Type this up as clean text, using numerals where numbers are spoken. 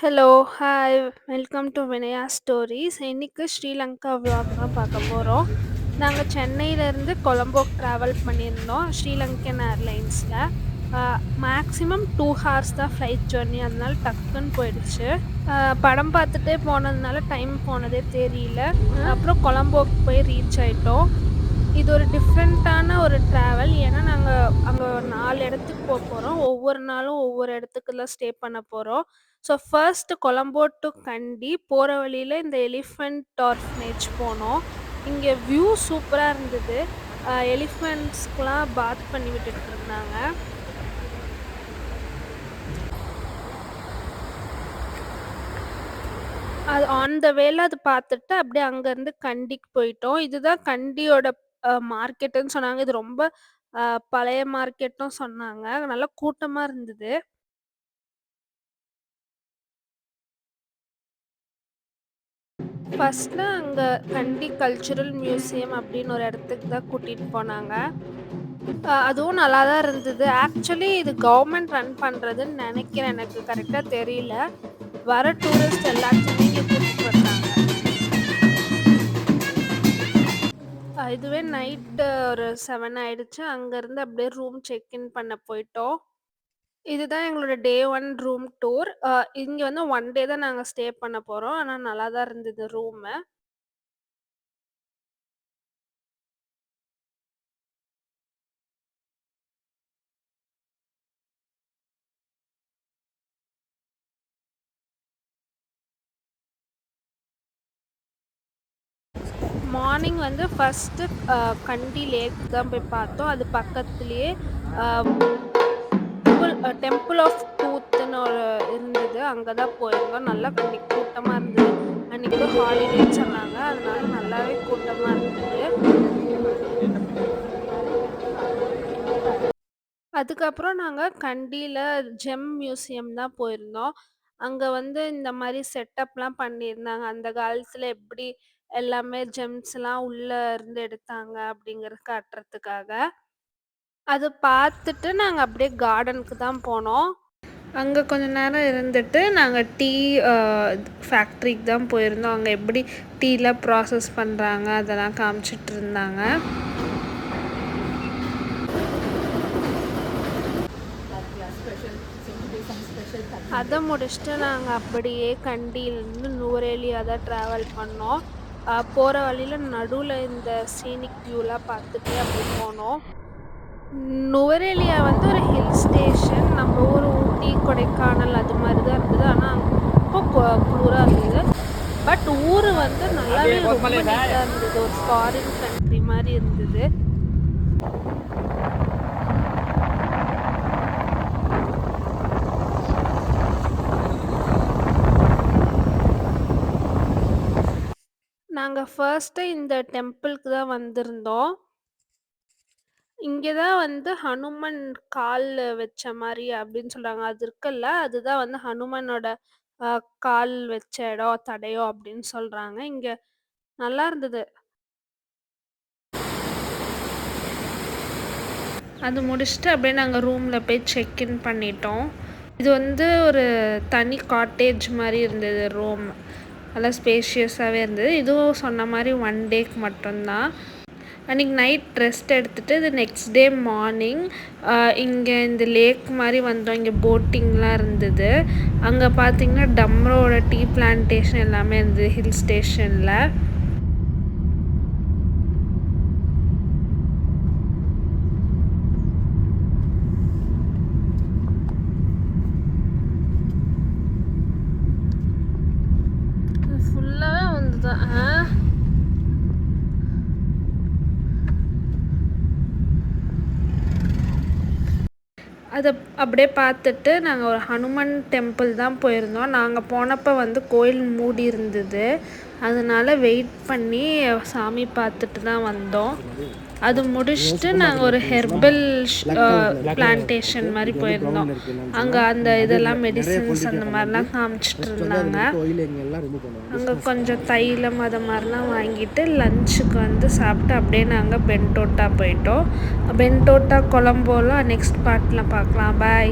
Hello, hi. Welcome to Vinaya stories. இன்னைக்கு Sri Lanka vlog தான் பார்க்க போறோம். நாங்க சென்னையிலேருந்து கொலம்போக்கு ட்ராவல் பண்ணியிருந்தோம் ஸ்ரீலங்கன் ஏர்லைன்ஸ்ல. மேக்ஸிமம் 2 ஹார்ஸ் தான் ஃப்ளைட் ஜர்னி. அதனால டக்குன்னு போயிடுச்சு. படம் பார்த்துட்டே போனதுனால டைம் போனதே தெரியல. அப்புறம் கொலம்போக்கு போய் ரீச் ஆயிட்டோம். இது ஒரு டிஃப்ரெண்ட்டான ஒரு ட்ராவல். ஏன்னா, நாங்க அங்க 4 இடத்துக்கு போறோம். ஒவ்வொரு நாளும் ஒவ்வொரு இடத்துக்குலாம் ஸ்டே பண்ண போறோம். ஸோ, ஃபர்ஸ்ட் கொலம்போ டூ கண்டி போற வழியில இந்த எலிஃபண்ட் ஆர்ஃபனேஜ் போனோம். இங்க வியூ சூப்பரா இருந்தது. எலிஃபண்ட்ஸ்க்குலாம் பாத் பண்ணி விட்டுட்டு இருந்தாங்க. அது ஆன் த வேல அது பார்த்துட்டு அப்படியே அங்கருந்து கண்டிக்கு போயிட்டோம். இதுதான் கண்டியோட மார்க்கெட்டுன்னு சொன்னாங்க. இது ரொம்ப அ பழைய மார்க்கெட்டும் சொன்னாங்க. நல்லா கூட்டமா இருந்தது. ஃபர்ஸ்ட்ல அங்க கண்டி கல்ச்சுரல் மியூசியம் அப்படின்னு ஒரு இடத்துக்கு தான் கூட்டிட்டு போனாங்க. அதுவும் நல்லா தான் இருந்தது. ஆக்சுவலி இது கவர்மெண்ட் ரன் பண்றதுன்னு நெனைக்கிறேன். எனக்கு கரெக்ட்டா தெரியல. வர டூரிஸ்ட் எல்லாத்தையுமே இங்க கூட்டிட்டு வந்தாங்க. இதுவே நைட்டு ஒரு 7 ஆயிடுச்சு. அங்கருந்து அப்படியே ரூம் செக் இன் பண்ண போயிட்டோம். இதுதான் எங்களோட டே 1 ரூம் டூர். இங்க வந்து 1 டே தான் நாங்க ஸ்டே பண்ண போறோம். ஆனா நல்லா தான் இருந்தது ரூமு. மார்னிங் வந்து ஃபர்ஸ்ட்டு கண்டி லேக் தான் போய் பார்த்தோம். அது பக்கத்திலேயே அ டெம்பிள் ஆஃப் டூத்ன்னு ஒரு இருந்தது. அங்க தான் போயிருந்தோம். நல்லா அன்னைக்கு கூட்டமா இருந்தது. அன்னைக்கு ஹாலிடேன்னு சொன்னாங்க. அதனால நல்லாவே கூட்டமா இருந்தது. அதுக்கப்புறம் நாங்க கண்டியில ஜெம் மியூசியம் தான் போயிருந்தோம். அங்க வந்து இந்த மாரி செட்டப்லாம் பண்ணியிருந்தாங்க. அந்த காலத்துல எப்படி எல்லாமே ஜெம்ஸ்லாம் உள்ள இருந்து எடுத்தாங்க அப்படிங்கிறது காட்டுறதுக்காக. அத பார்த்துட்டு நாங்க அப்படியே கார்டனுக்கு தான் போனோம். அங்க கொஞ்ச நேரம் இருந்துட்டு நாங்க டீ அ ஃபேக்ட்ரிக்கு தான் போயிருந்தோம். அங்க எப்படி டீலாம் ப்ராசஸ் பண்றாங்க அதெல்லாம் காமிச்சிட்டு இருந்தாங்க. அத முடிச்சுட்டு நாங்க அப்படியே கண்டியிலருந்து நுவரெலியா தான் ட்ராவல் பண்ணோம். போற வழியில நடுவுல இந்த சீனிக் வியூலாம் பார்த்துட்டே அப்படியே போனோம். நுவரெலியா வந்து ஒரு ஹில் ஸ்டேஷன். நம்ம ஊர் ஊட்டி, கொடைக்கானல் அது மாரி தான் இருந்தது. ஆனா ரொம்ப குளிரா இருந்தது. பட் ஊரு வந்து நல்லாவே ரொம்ப நீட்டா இருந்தது. ஒரு ஃபாரின் கண்ட்ரி மாரி இருந்தது. நாங்க ஃபர்ஸ்ட்டு இந்த டெம்பிள்க்கு தான் வந்திருந்தோம். இங்க தான் வந்து ஹனுமன் கால் வச்ச மாரி அப்படின்னு சொல்றாங்க. அது இருக்குல்ல, அதுதான் வந்து ஹனுமனோட கால் வச்ச இடம், தடயம் அப்படின்னு சொல்றாங்க. இங்க நல்லா இருந்தது. அது முடிச்சுட்டு அப்படியே நாங்க ரூம்ல போய் செக் இன் பண்ணிட்டோம். இது வந்து ஒரு தனி காட்டேஜ் மாரி இருந்தது ரூம். நல்லா ஸ்பேஷியஸாவே இருந்தது. இதுவும் சொன்ன மாரி 1 டேக்கு மட்டும் தான். அன்றைக்கி நைட் ரெஸ்ட் எடுத்துகிட்டு இது நெக்ஸ்ட் டே மார்னிங் இங்கே இந்த லேக் மாதிரி வந்தோம். இங்கே போட்டிங்லாம் இருந்தது. அங்கே பார்த்திங்கன்னா டம்ரோட டீ பிளான்டேஷன் எல்லாமே இருந்தது ஹில் ஸ்டேஷனில். ஃபுல்லாகவே வந்து தான் அதை அப்படியே பார்த்துட்டு நாங்கள் ஒரு ஹனுமன் டெம்பிள் தான் போயிருந்தோம். நாங்கள் போனப்போ வந்து கோயில் மூடி இருந்தது. அதனால வெயிட் பண்ணி சாமி பார்த்துட்டு தான் வந்தோம். அது முடிச்சுட்டு நாங்கள் ஒரு ஹெர்பல் பிளான்டேஷன் மாதிரி போயிருந்தோம். அங்கே அந்த இதெல்லாம் மெடிசின்ஸ் அந்த மாதிரிலாம் காமிச்சிட்டு இருந்தாங்க. அங்கே கொஞ்சம் தைலம் அது மாதிரிலாம் வாங்கிட்டு லஞ்சுக்கு வந்து சாப்பிட்டு அப்படியே நாங்கள் பென்டோட்டா போயிட்டோம். பென்டோட்டா கொலம்போலாம் நெக்ஸ்ட் பார்ட்டில் பார்க்கலாம். பாய்.